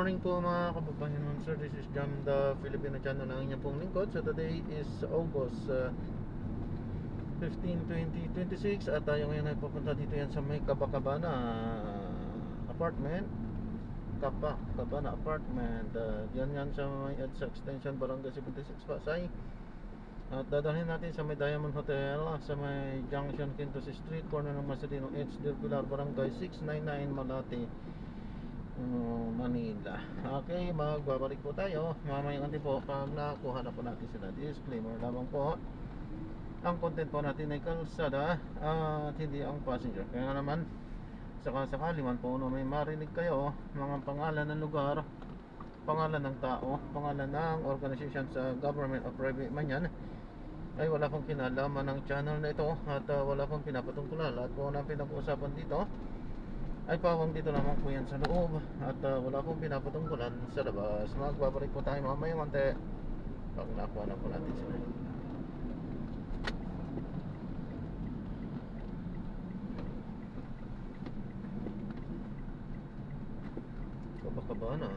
Morning po mga kababayan, sir. This is Jam, the Filipino channel ng inyong pong lingkod. So today is August 15, 2026 at tayo ngayon ay pupunta dito yan sa may Kabacabana apartment. Kabacabana apartment. Yan sa may EDSA Extension, Barangay 76, Pasay. At dadalhin natin sa may Diamond Hotel sa may Junction Quintos Street, corner ng Masidino H. Del Pilar, Barangay 699, Malate, Manila. Okay, magbabalik po tayo mamayang konti po pag nakuha na po natin sila. Disclaimer lamang po, ang content po natin ay kalsada at hindi ang passenger. Kaya naman sakasakali man po may marinig kayo mga pangalan ng lugar, pangalan ng tao, pangalan ng organization sa government o private man yan, ay wala pong kinalaman ng channel na ito at wala pong pinapatungkulan. Lahat po ng pinag-uusapan dito ay pawang dito lamang po yan sa loob at wala pong pinapatungkulan sa labas. Magbabalik po tayo mamaya konti pag nakuha na po natin sila. Kabacabana.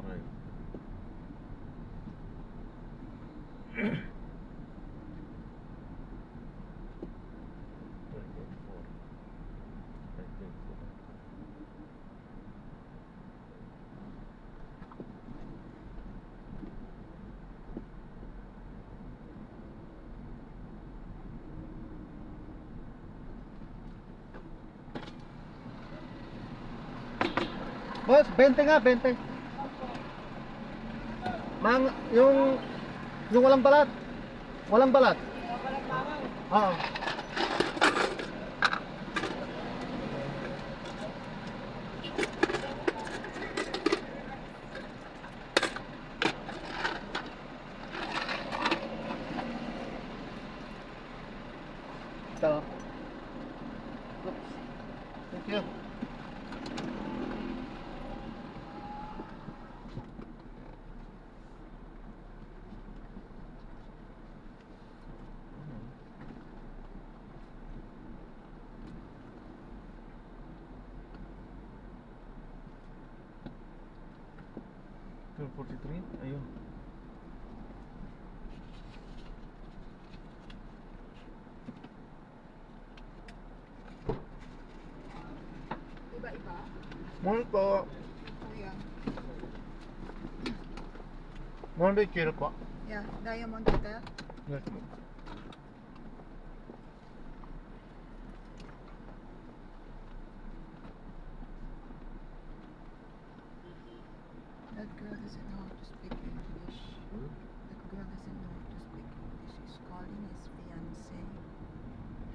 Okay. Boss, 20 nga, 20. Yung walang balat. Walang balat. Oo. Ito. Oops. Thank you. Two 43, ayun. Iba-iba? Morning po. Ayan. Morning chill po. Yeah, Diamond Hotel. Yes po. That girl doesn't know how to speak English. That girl doesn't know how to speak English. He's calling his fiancé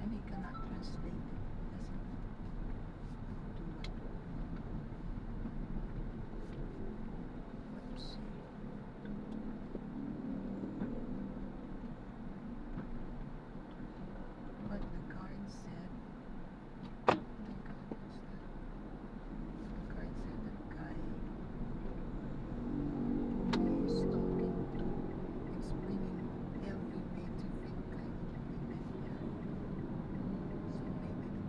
and he cannot translate it. Doesn't know how to what to say. But the guard said the guard said that guy is talking to, explaining every way to fit kind of women here. So maybe the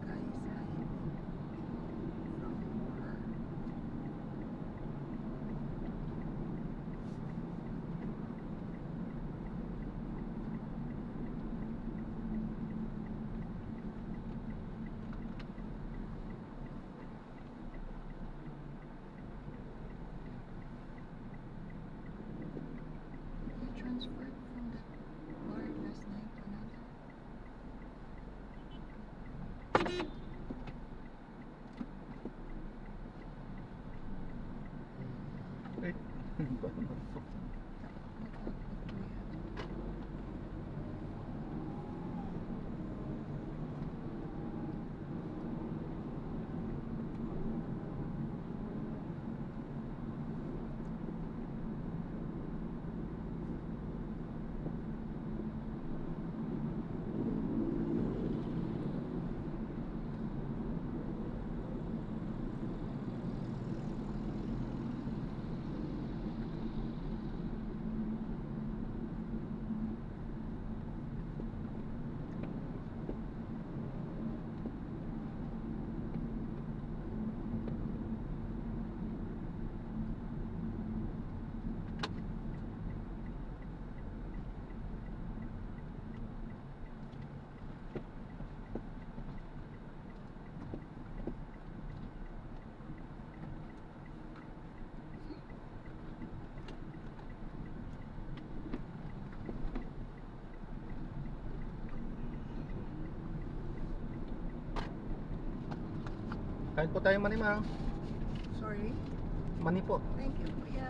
Kain po tayo mani, ma'am. Sorry. Mani po. Thank you, kuya.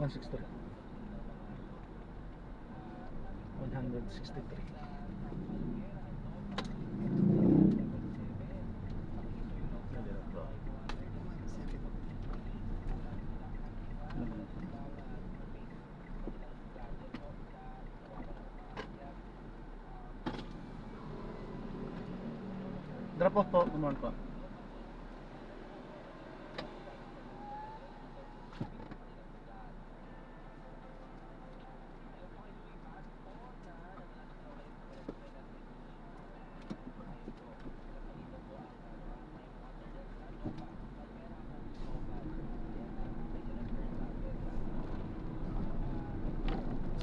163. 163. Nandito po. 170. Drop off po, kumon po.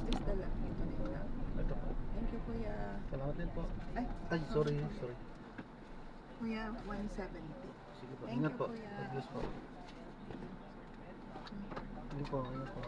Is this the left? Ito na yung left. Ito po. Thank you, Kuya. Salamat din po. Ay, Ay, sorry. Kuya, 170. Sige po. Thank Ingat you, po. Kuya. God bless po. Hindi po, ano po.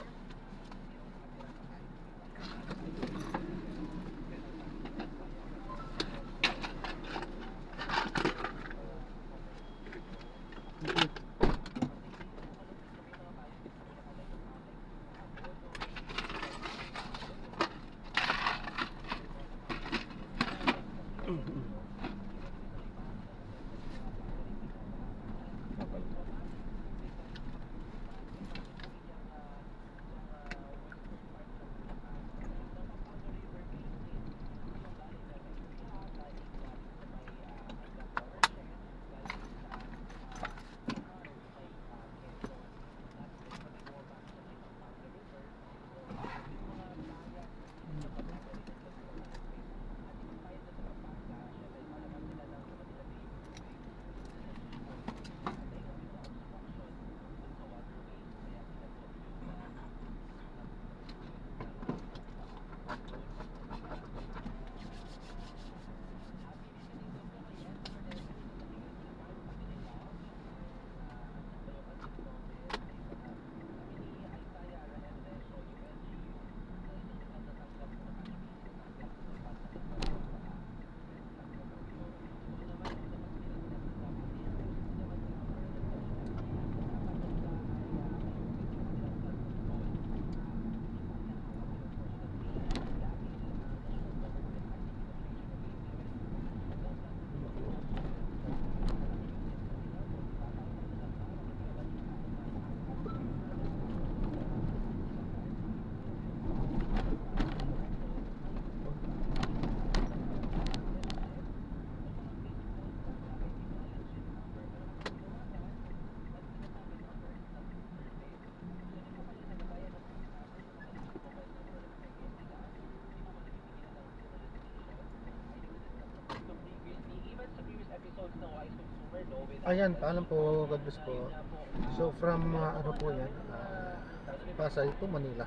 Ayan, paalam po, God bless po. So from ano po yan, Pasay to Manila.